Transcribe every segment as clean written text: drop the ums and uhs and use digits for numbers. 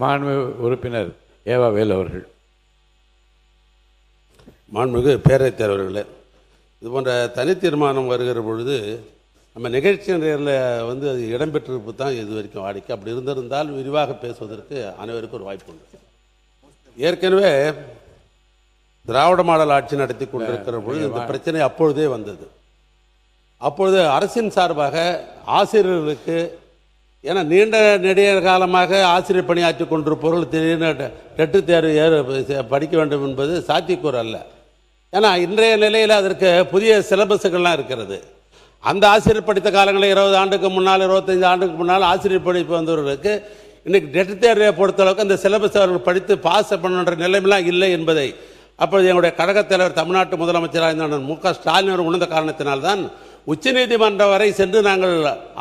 மாண்புமிகு உறுப்பினர் ஏவா வேலு அவர்கள். மாண்புமிகு பேரவைத் தலைவர்களே, இது போன்ற தனி தீர்மானம் வருகிற பொழுது நம்ம நிகழ்ச்சி நேரில் அது இடம்பெற்றிருப்பு தான் இது வரைக்கும் வாடிக்கை. அப்படி இருந்திருந்தால் விரிவாக பேசுவதற்கு அனைவருக்கும் ஒரு வாய்ப்பு உண்டு. ஏற்கனவே திராவிட மாடல் ஆட்சி நடத்தி கொண்டிருக்கிற பொழுது இந்த பிரச்சனை அப்பொழுதே வந்தது. அப்பொழுது அரசின் சார்பாக ஆசிரியர்களுக்கு, ஏன்னா நீண்ட நெடிய காலமாக ஆசிரியர் பணியாற்றி கொண்டிருப்பவர்கள் திடீர்னு டெட்டு தேர்வு படிக்க வேண்டும் என்பது சாத்தியக்கூறு அல்ல. ஏன்னா இன்றைய நிலையில் அதற்கு புதிய சிலபஸுகள்லாம் இருக்கிறது. அந்த ஆசிரியர் படித்த காலங்களில் 20 ஆண்டுக்கு முன்னால் 25 ஆண்டுக்கு முன்னால் ஆசிரியர் படிப்பு வந்தவர்களுக்கு இன்றைக்கி டெட்டு தேர்வை பொறுத்தளவுக்கு அந்த சிலபஸ் அவர்கள் படித்து பாஸ் பண்ணுற நிலைமைலாம் இல்லை என்பதை அப்பொழுது எங்களுடைய கழகத் தலைவர் தமிழ்நாட்டு முதலமைச்சராக இருந்த மு.க. ஸ்டாலின் அவர் உணர்ந்த காரணத்தினால்தான் உச்சநீதிமன்றம் வரை சென்று நாங்கள்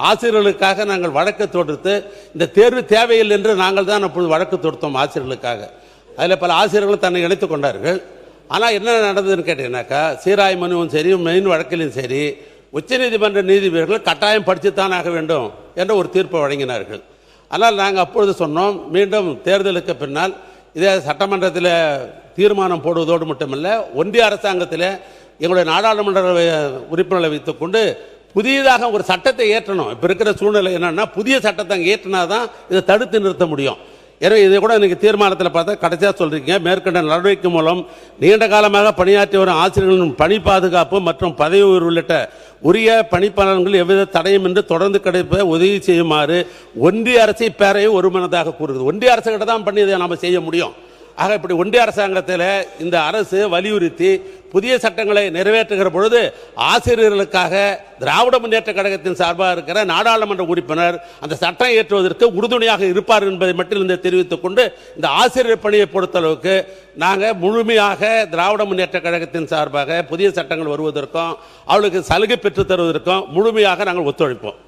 ஆசிரியர்களுக்காக நாங்கள் வழக்கு தொடுத்து இந்த தேர்வு தேவையில்லை என்று நாங்கள் தான் அப்பொழுது வழக்கு தொடுத்தோம் ஆசிரியர்களுக்காக. அதில் பல ஆசிரியர்களும் தன்னை இணைத்து கொண்டார்கள். ஆனால் என்ன நடந்ததுன்னு கேட்டீங்கன்னாக்கா, சீராய் மனுவும் சரி மெயின் வழக்கிலும் சரி உச்சநீதிமன்ற நீதிபதிகள் கட்டாயம் படித்துத்தான் ஆக வேண்டும் என்ற ஒரு தீர்ப்பை வழங்கினார்கள். ஆனால் நாங்கள் அப்பொழுது சொன்னோம், மீண்டும் தேர்தலுக்கு பின்னால் இதே சட்டமன்றத்தில் தீர்மானம் போடுவதோடு மட்டுமல்ல, ஒன்றிய அரசாங்கத்தில் எங்களுடைய நாடாளுமன்ற உறுப்பினர்களை வைத்துக்கொண்டு புதியதாக ஒரு சட்டத்தை ஏற்றணும். இப்போ இருக்கிற சூழ்நிலை என்னன்னா, புதிய சட்டத்தை ஏற்றினா தான் இதை தடுத்து நிறுத்த முடியும். எனவே இதை கூட இன்றைக்கி தீர்மானத்தில் பார்த்தா கடைசியாக சொல்கிறீங்க, மேற்கண்ட நடவடிக்கை மூலம் நீண்ட காலமாக பணியாற்றி வரும் ஆசிரியர்களின் பணி பாதுகாப்பு மற்றும் பதவி உயர்வு உள்ளிட்ட உரிய பணிப்பாளர்கள் எவ்வித தடையும் என்று தொடர்ந்து கிடைப்ப உதவி செய்யுமாறு ஒன்றிய அரசை பேரவை ஒருமனதாக கூறுகிறது. ஒன்றிய அரசுகிட்ட தான் பண்ணி இதை நாம் செய்ய முடியும். ஆக இப்படி ஒன்றிய அரசாங்கத்தில் இந்த அரசு வலியுறுத்தி புதிய சட்டங்களை நிறைவேற்றுகிற பொழுது ஆசிரியர்களுக்காக திராவிட முன்னேற்ற கழகத்தின் சார்பாக இருக்கிற நாடாளுமன்ற உறுப்பினர் அந்த சட்டம் இயற்றுவதற்கு உறுதுணையாக இருப்பார் என்பதை மட்டும் இந்த தெரிவித்துக் கொண்டு, இந்த ஆசிரியர் பணியை பொறுத்தளவுக்கு நாங்கள் முழுமையாக திராவிட முன்னேற்ற கழகத்தின் சார்பாக புதிய சட்டங்கள் வருவதற்கும் அவளுக்கு சலுகை பெற்றுத் தருவதற்கும் முழுமையாக நாங்கள் ஒத்துழைப்போம்.